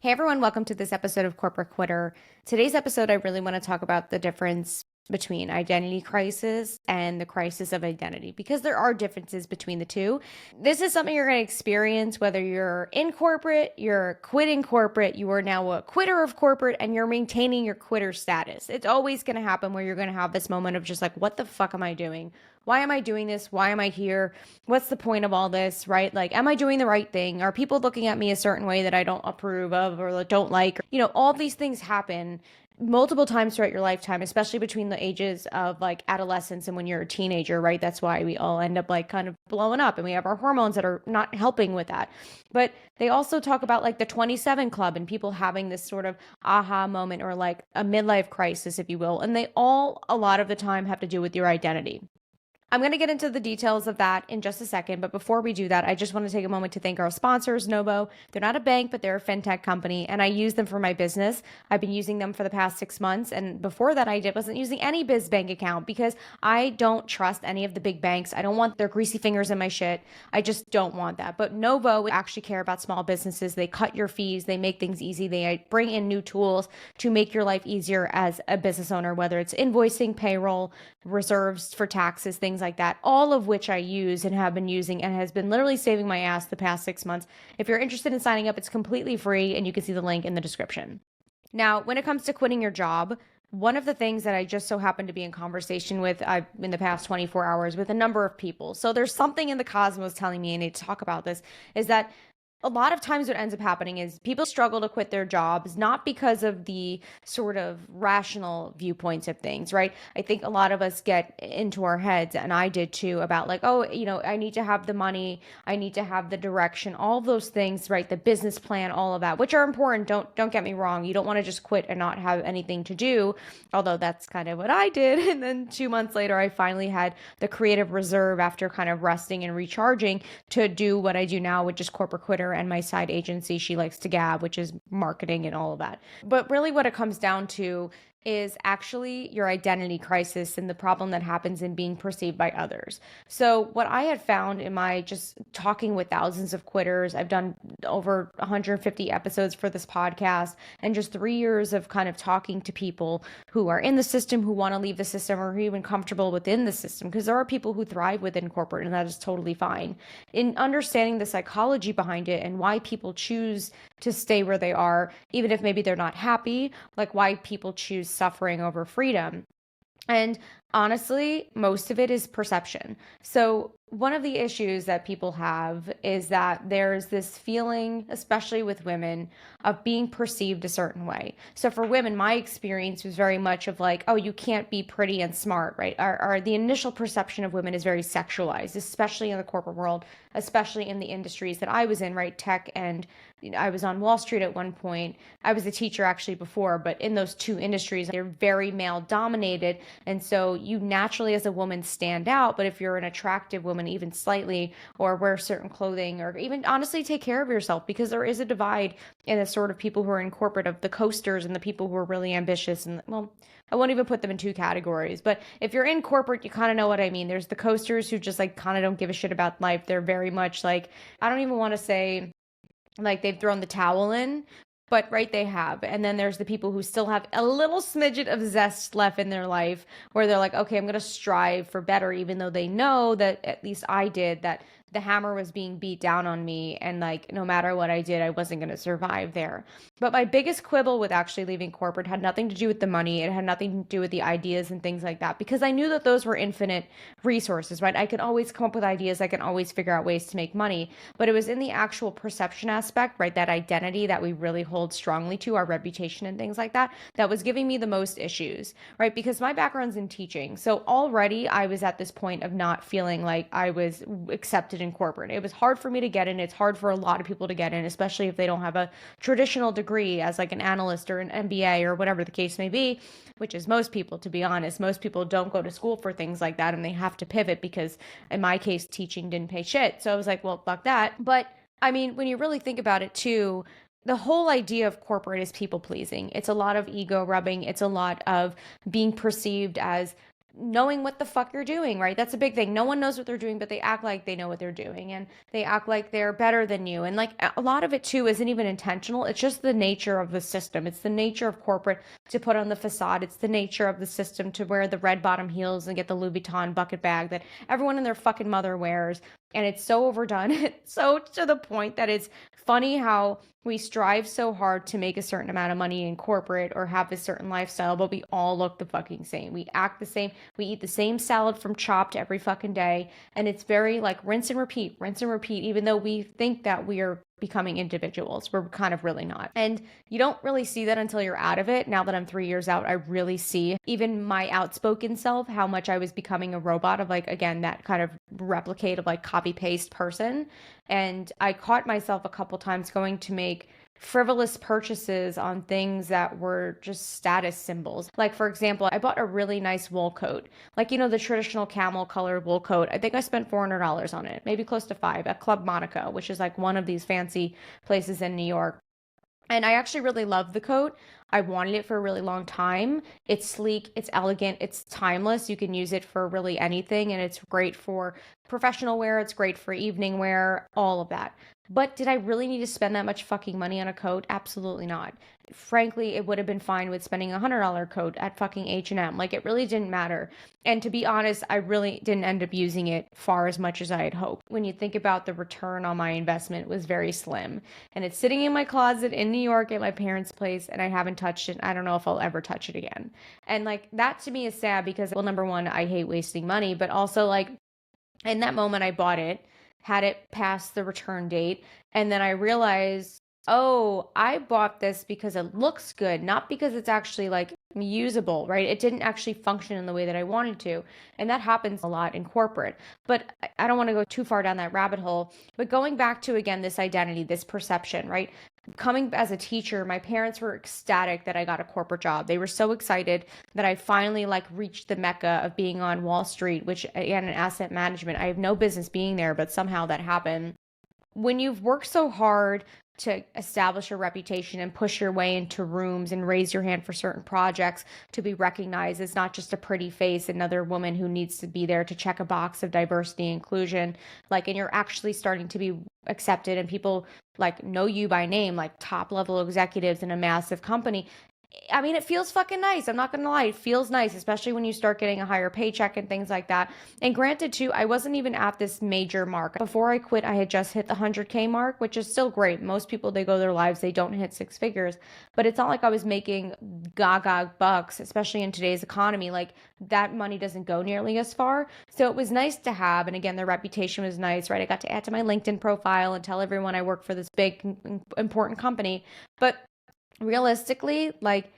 Hey everyone, welcome to this episode of Corporate Quitter. Today's episode, I really want to talk about the difference between identity crisis and the crisis of identity because there are differences between the two. This is something you're going to experience whether you're in corporate, you're quitting corporate, you are now a quitter of corporate, and you're maintaining your quitter status. It's always going to happen where you're going to have this moment of just like, what the fuck am I doing? Why am I doing this? Why am I here? What's the point of all this, right? Like, am I doing the right thing? Are people looking at me a certain way that I don't approve of or don't like? All these things happen multiple times throughout your lifetime, especially between the ages of like adolescence and when you're a teenager, right? That's why we all end up like kind of blowing up and we have our hormones that are not helping with that. But they also talk about like the 27 club and people having this sort of aha moment or like a midlife crisis, if you will. And they all, a lot of the time, have to do with your identity. I'm going to get into the details of that in just a second, but before we do that, I just want to take a moment to thank our sponsors, Novo. They're not a bank, but they're a FinTech company, and I use them for my business. I've been using them for the past 6 months, and before that, wasn't using any biz bank account because I don't trust any of the big banks. I don't want their greasy fingers in my shit. I just don't want that. But Novo actually care about small businesses. They cut your fees. They make things easy. They bring in new tools to make your life easier as a business owner, whether it's invoicing, payroll, reserves for taxes, things like that, all of which I use and have been using and has been literally saving my ass the past 6 months. If you're interested in signing up, it's completely free and you can see the link in the description. Now, when it comes to quitting your job, one of the things that I just so happened to be in conversation with in the past 24 hours with a number of people. So there's something in the cosmos telling me I need to talk about this, is that a lot of times what ends up happening is people struggle to quit their jobs, not because of the sort of rational viewpoints of things, right? I think a lot of us get into our heads, and I did too, about like, oh, I need to have the money, I need to have the direction, all of those things, right? The business plan, all of that, which are important. Don't get me wrong. You don't want to just quit and not have anything to do, although that's kind of what I did. And then 2 months later, I finally had the creative reserve after kind of resting and recharging to do what I do now, which is corporate quitter and my side agency she likes to gab, which is marketing and all of that. But really what it comes down to is actually your identity crisis and the problem that happens in being perceived by others. So what I had found in my just talking with thousands of quitters, I've done over 150 episodes for this podcast and just 3 years of kind of talking to people who are in the system, who want to leave the system, or who are even comfortable within the system, because there are people who thrive within corporate and that is totally fine. In understanding the psychology behind it and why people choose to stay where they are, even if maybe they're not happy, like why people choose suffering over freedom. And honestly, most of it is perception. So, one of the issues that people have is that there's this feeling, especially with women, of being perceived a certain way. So, for women, my experience was very much of like, oh, you can't be pretty and smart, right? The initial perception of women is very sexualized, especially in the corporate world, especially in the industries that I was in, right? Tech and I was on Wall Street at one point. I was a teacher actually before, but in those two industries, they're very male dominated. And so you naturally as a woman stand out. But if you're an attractive woman, even slightly, or wear certain clothing, or even honestly take care of yourself, because there is a divide in the sort of people who are in corporate of the coasters and the people who are really ambitious. And well, I won't even put them in two categories. But if you're in corporate, you kind of know what I mean. There's the coasters who just like kind of don't give a shit about life. They're very much like, I don't even want to say like they've thrown the towel in, but right, they have. And then there's the people who still have a little smidget of zest left in their life where they're like, okay, I'm going to strive for better, even though they know that, at least I did, that the hammer was being beat down on me and like no matter what I did, I wasn't going to survive there. But my biggest quibble with actually leaving corporate had nothing to do with the money. It had nothing to do with the ideas and things like that, because I knew that those were infinite resources, right? I could always come up with ideas. I can always figure out ways to make money, but it was in the actual perception aspect, right? That identity that we really hold strongly to, our reputation and things like that, that was giving me the most issues, right? Because my background's in teaching. So already I was at this point of not feeling like I was accepted in corporate. It was hard for me to get in. It's hard for a lot of people to get in, especially if they don't have a traditional degree as like an analyst or an MBA or whatever the case may be, which is most people, to be honest. Most people don't go to school for things like that and they have to pivot because in my case, teaching didn't pay shit. So I was like, well, fuck that. But I mean, when you really think about it too, the whole idea of corporate is people pleasing. It's a lot of ego rubbing. It's a lot of being perceived as knowing what the fuck you're doing, right? That's a big thing. No one knows what they're doing, but they act like they know what they're doing, and they act like they're better than you. And like a lot of it too isn't even intentional. It's just the nature of the system. It's the nature of corporate to put on the facade. It's the nature of the system to wear the red bottom heels and get the Louis Vuitton bucket bag that everyone and their fucking mother wears. And it's so overdone. It's so to the point that it's funny how we strive so hard to make a certain amount of money in corporate or have a certain lifestyle, but we all look the fucking same. We act the same. We eat the same salad from Chopped every fucking day. And it's very like rinse and repeat, even though we think that we are becoming individuals. We're kind of really not. And you don't really see that until you're out of it. Now that I'm 3 years out, I really see even my outspoken self, how much I was becoming a robot of like, again, that kind of replicate of like copy paste person. And I caught myself a couple times going to make frivolous purchases on things that were just status symbols. Like, for example, I bought a really nice wool coat, like, the traditional camel colored wool coat. I think I spent $400 on it, maybe close to five at Club Monaco, which is like one of these fancy places in New York. And I actually really love the coat. I wanted it for a really long time. It's sleek, it's elegant, it's timeless. You can use it for really anything, and it's great for professional wear, it's great for evening wear, all of that. But did I really need to spend that much fucking money on a coat? Absolutely not. Frankly, it would have been fine with spending $100 coat at fucking H&M. Like, it really didn't matter. And to be honest, I really didn't end up using it far as much as I had hoped. When you think about the return on my investment, it was very slim. And it's sitting in my closet in New York at my parents' place, and I haven't touched it. I don't know if I'll ever touch it again. And like, that to me is sad because, well, number one, I hate wasting money, but also like, in that moment I bought it, had it past the return date, and then I realized, oh, I bought this because it looks good, not because it's actually like usable, right? It didn't actually function in the way that I wanted to. And that happens a lot in corporate. But I don't want to go too far down that rabbit hole. But going back to, again, this identity, this perception, right? Coming as a teacher, my parents were ecstatic that I got a corporate job. They were so excited that I finally like reached the mecca of being on Wall Street, which again, in asset management, I have no business being there, but somehow that happened. When you've worked so hard to establish a reputation and push your way into rooms and raise your hand for certain projects to be recognized as not just a pretty face, another woman who needs to be there to check a box of diversity and inclusion, like, and you're actually starting to be accepted and people like know you by name, like top level executives in a massive company. I mean, it feels fucking nice. I'm not going to lie. It feels nice, especially when you start getting a higher paycheck and things like that. And granted, too, I wasn't even at this major mark. Before I quit, I had just hit the 100K mark, which is still great. Most people, they go their lives, they don't hit six figures. But it's not like I was making gaga bucks, especially in today's economy. Like, that money doesn't go nearly as far. So it was nice to have. And again, the reputation was nice, right? I got to add to my LinkedIn profile and tell everyone I work for this big, important company. But realistically, like,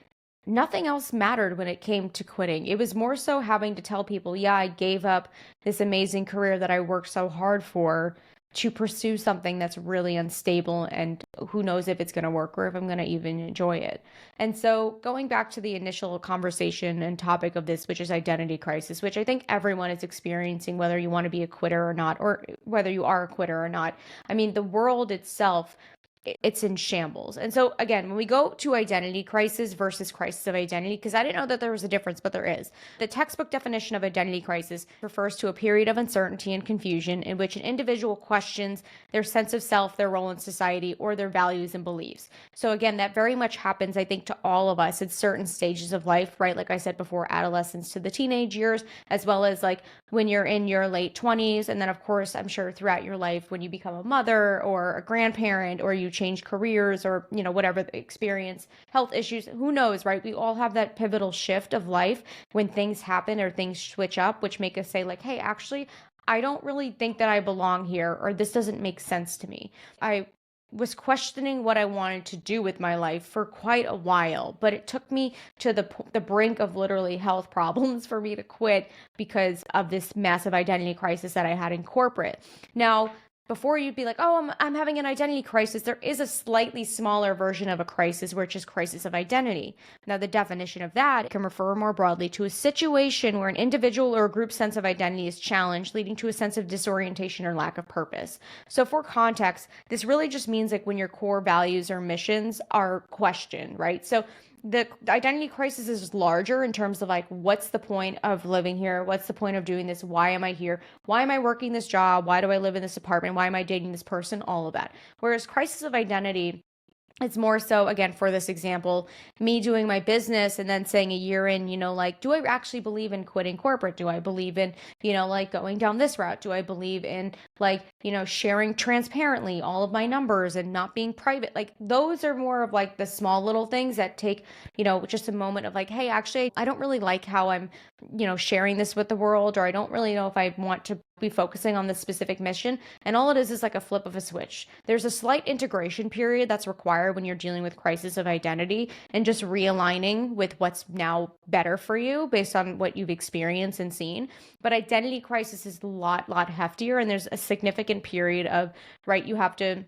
nothing else mattered when it came to quitting. It was more so having to tell people, yeah, I gave up this amazing career that I worked so hard for to pursue something that's really unstable, and who knows if it's going to work or if I'm going to even enjoy it. And so going back to the initial conversation and topic of this, which is identity crisis, which I think everyone is experiencing, whether you want to be a quitter or not, or whether you are a quitter or not. I mean, the world itself, it's in shambles. And so again, when we go to identity crisis versus crisis of identity, because I didn't know that there was a difference, but there is. The textbook definition of identity crisis refers to a period of uncertainty and confusion in which an individual questions their sense of self, their role in society, or their values and beliefs. So again, that very much happens, I think, to all of us at certain stages of life, right? Like I said before, adolescence to the teenage years, as well as like when you're in your late 20s. And then of course, I'm sure throughout your life, when you become a mother or a grandparent, or you change careers, or whatever the experience, health issues, who knows, right? We all have that pivotal shift of life when things happen or things switch up, which make us say like, hey, actually, I don't really think that I belong here, or this doesn't make sense to me. I was questioning what I wanted to do with my life for quite a while, but it took me to the brink of literally health problems for me to quit because of this massive identity crisis that I had in corporate. Now, before you'd be like, oh, I'm having an identity crisis, there is a slightly smaller version of a crisis, which is crisis of identity. Now, the definition of that can refer more broadly to a situation where an individual or a group sense of identity is challenged, leading to a sense of disorientation or lack of purpose. So for context, this really just means like when your core values or missions are questioned, right? So the identity crisis is larger in terms of like, what's the point of living here? What's the point of doing this? Why am I here? Why am I working this job? Why do I live in this apartment? Why am I dating this person? All of that. Whereas crisis of identity, it's more so, again, for this example, me doing my business and then saying a year in, like, do I actually believe in quitting corporate? Do I believe in, like going down this route? Do I believe in like, sharing transparently all of my numbers and not being private? Like those are more of like the small little things that take, just a moment of like, hey, actually, I don't really like how I'm, sharing this with the world, or I don't really know if I want to be focusing on this specific mission. And all it is like a flip of a switch. There's a slight integration period that's required when you're dealing with crisis of identity and just realigning with what's now better for you based on what you've experienced and seen. But identity crisis is a lot heftier, and there's a significant period of, right, you have to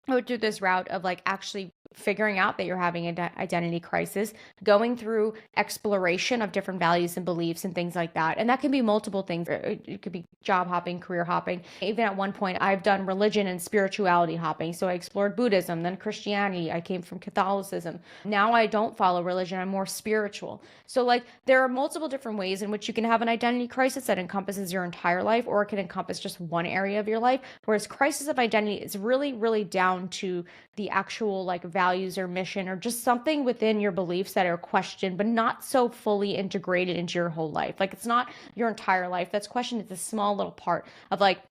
go through this route of like actually figuring out that you're having an identity crisis, going through exploration of different values and beliefs and things like that. And that can be multiple things. It could be job hopping, career hopping. Even at one point, I've done religion and spirituality hopping. So I explored Buddhism, then Christianity. I came from Catholicism. Now I don't follow religion. I'm more spiritual. So like there are multiple different ways in which you can have an identity crisis that encompasses your entire life, or it can encompass just one area of your life. Whereas crisis of identity is really down to the actual like values or mission or just something within your beliefs that are questioned, but not so fully integrated into your whole life. Like it's not your entire life that's questioned. It's a small little part of like,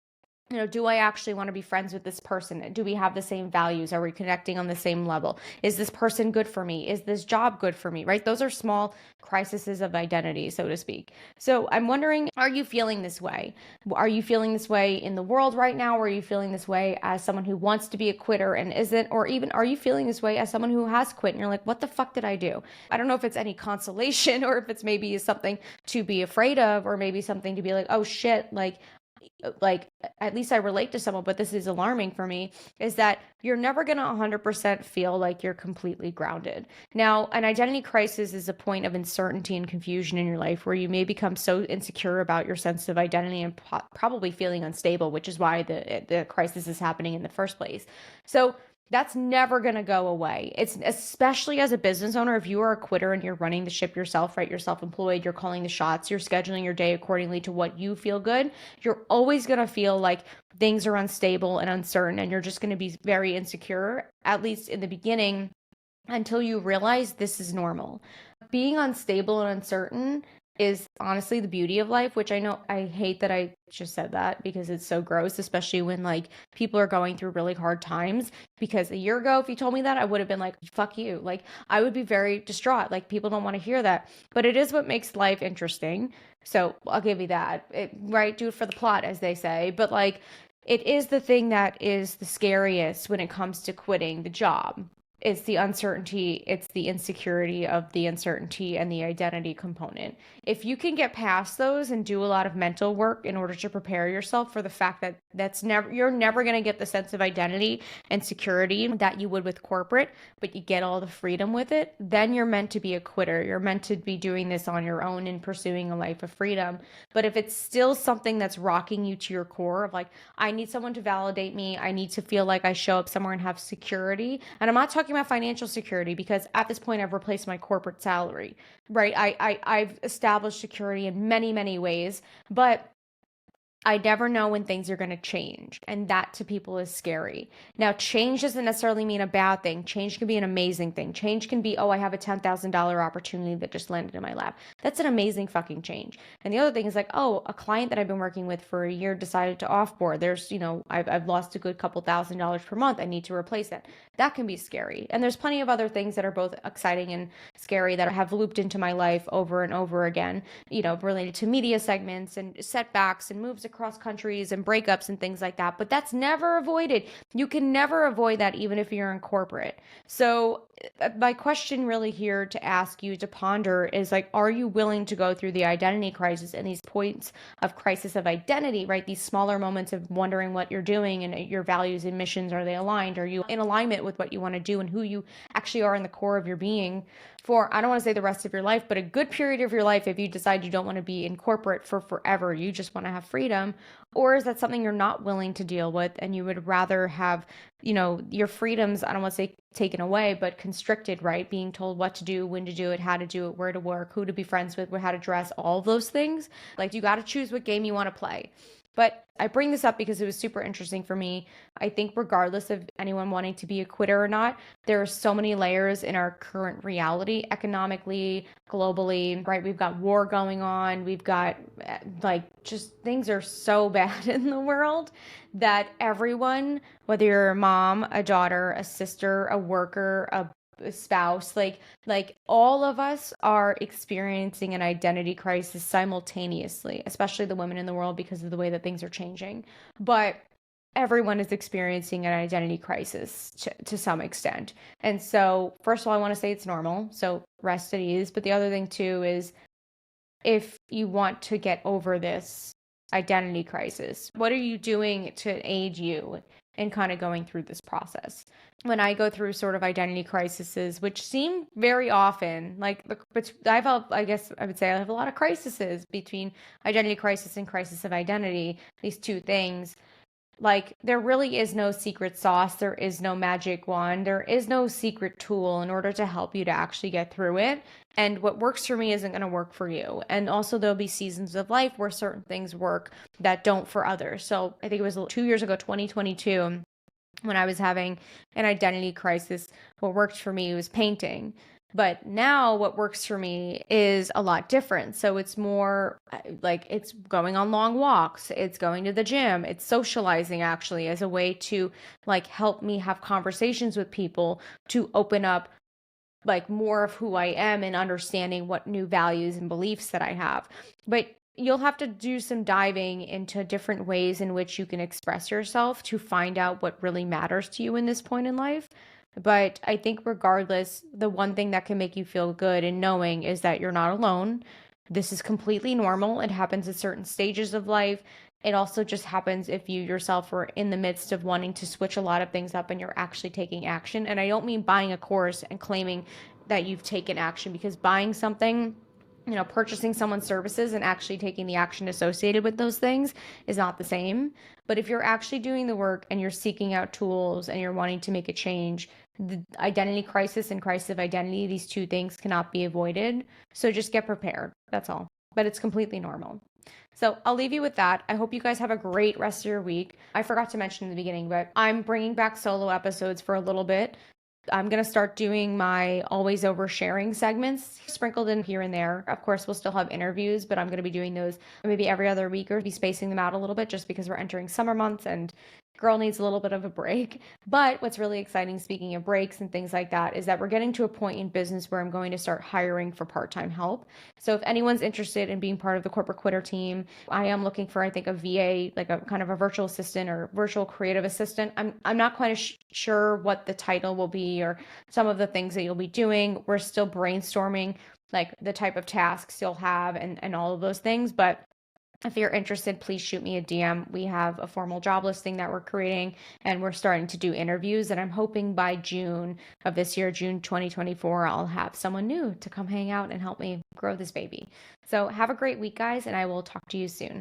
do I actually want to be friends with this person? Do we have the same values? Are we connecting on the same level? Is this person good for me? Is this job good for me? Right? Those are small crises of identity, so to speak. So I'm wondering, are you feeling this way? Are you feeling this way in the world right now? Or are you feeling this way as someone who wants to be a quitter and isn't? Or even are you feeling this way as someone who has quit and you're like, what the fuck did I do? I don't know if it's any consolation or if it's maybe something to be afraid of, or maybe something to be like, oh shit, like at least I relate to someone, but this is alarming for me, is that you're never going to 100% feel like you're completely grounded. Now, an identity crisis is a point of uncertainty and confusion in your life where you may become so insecure about your sense of identity and probably feeling unstable, which is why the crisis is happening in the first place. So that's never going to go away. It's especially as a business owner, if you are a quitter and you're running the ship yourself, right? You're self-employed, you're calling the shots, you're scheduling your day accordingly to what you feel good. You're always going to feel like things are unstable and uncertain, and you're just going to be very insecure, at least in the beginning, until you realize this is normal. Being unstable and uncertain is honestly the beauty of life, which I know I hate that I just said that because it's so gross, especially when like people are going through really hard times. Because a year ago, if you told me that, I would have been like, fuck you. Like I would be very distraught. Like people don't want to hear that, but it is what makes life interesting. So I'll give you that, right? Do it for the plot, as they say. But like, it is the thing that is the scariest when it comes to quitting the job. It's the uncertainty, it's the insecurity of the uncertainty and the identity component. If you can get past those and do a lot of mental work in order to prepare yourself for the fact that you're never going to get the sense of identity and security that you would with corporate, but you get all the freedom with it, then you're meant to be a quitter. You're meant to be doing this on your own and pursuing a life of freedom. But if it's still something that's rocking you to your core of like, I need someone to validate me, I need to feel like I show up somewhere and have security. And I'm not talking about financial security, because at this point I've replaced my corporate salary, right? I've established security in many ways, but I never know when things are going to change. And that to people is scary. Now, change doesn't necessarily mean a bad thing. Change can be an amazing thing. Change can be, oh, I have a $10,000 opportunity that just landed in my lap. That's an amazing fucking change. And the other thing is like, oh, a client that I've been working with for a year decided to offboard. There's, I've lost a good couple $1,000s per month. I need to replace that. That can be scary. And there's plenty of other things that are both exciting and scary that have looped into my life over and over again, related to media segments and setbacks and moves across countries and breakups and things like that. But that's never avoided. You can never avoid that, even if you're in corporate. So my question really here to ask you to ponder is like, are you willing to go through the identity crisis and these points of crisis of identity, right? These smaller moments of wondering what you're doing and your values and missions, are they aligned? Are you in alignment with what you want to do and who you actually are in the core of your being for, I don't want to say the rest of your life, but a good period of your life, if you decide you don't want to be in corporate for forever, you just want to have freedom, them? Or is that something you're not willing to deal with and you would rather have, your freedoms, I don't want to say taken away, but constricted, right? Being told what to do, when to do it, how to do it, where to work, who to be friends with, how to dress, all of those things. Like, you got to choose what game you want to play. But I bring this up because it was super interesting for me. I think regardless of anyone wanting to be a quitter or not, there are so many layers in our current reality, economically, globally, right? We've got war going on. We've got just things are so bad in the world that everyone, whether you're a mom, a daughter, a sister, a worker, a spouse, like all of us are experiencing an identity crisis simultaneously, especially the women in the world because of the way that things are changing. But everyone is experiencing an identity crisis to some extent. And so, first of all, I want to say it's normal. So rest at ease. But the other thing too is, if you want to get over this identity crisis, what are you doing to aid you in kind of going through this process? When I go through sort of identity crises, which seem very often but I guess I would say I have a lot of crises between identity crisis and crisis of identity, these two things. Like, there really is no secret sauce. There is no magic wand. There is no secret tool in order to help you to actually get through it. And what works for me isn't going to work for you. And also, there'll be seasons of life where certain things work that don't for others. So I think it was 2 years ago, 2022, when I was having an identity crisis. What worked for me was painting. But now what works for me is a lot different. So it's more like it's going on long walks, it's going to the gym, it's socializing actually as a way to help me have conversations with people to open up more of who I am and understanding what new values and beliefs that I have. But you'll have to do some diving into different ways in which you can express yourself to find out what really matters to you in this point in life. But I think regardless, the one thing that can make you feel good in knowing is that you're not alone. This is completely normal. It happens at certain stages of life. It also just happens if you yourself are in the midst of wanting to switch a lot of things up and you're actually taking action. And I don't mean buying a course and claiming that you've taken action, because buying something, purchasing someone's services and actually taking the action associated with those things is not the same. But if you're actually doing the work and you're seeking out tools and you're wanting to make a change, the identity crisis and crisis of identity, these two things cannot be avoided. So just get prepared. That's all. But it's completely normal. So I'll leave you with that. I hope you guys have a great rest of your week. I forgot to mention in the beginning, but I'm bringing back solo episodes for a little bit. I'm going to start doing my always oversharing segments sprinkled in here and there. Of course, we'll still have interviews, but I'm going to be doing those maybe every other week, or be spacing them out a little bit just because we're entering summer months and girl needs a little bit of a break. But what's really exciting, speaking of breaks and things like that, is that we're getting to a point in business where I'm going to start hiring for part-time help. So if anyone's interested in being part of the corporate quitter team, I am looking for, I think, a VA, like a kind of a virtual assistant or virtual creative assistant. I'm not quite sure what the title will be or some of the things that you'll be doing. We're still brainstorming like the type of tasks you'll have and all of those things. But if you're interested, please shoot me a DM. We have a formal job listing that we're creating, and we're starting to do interviews. And I'm hoping by June of this year, June 2024, I'll have someone new to come hang out and help me grow this baby. So have a great week, guys, and I will talk to you soon.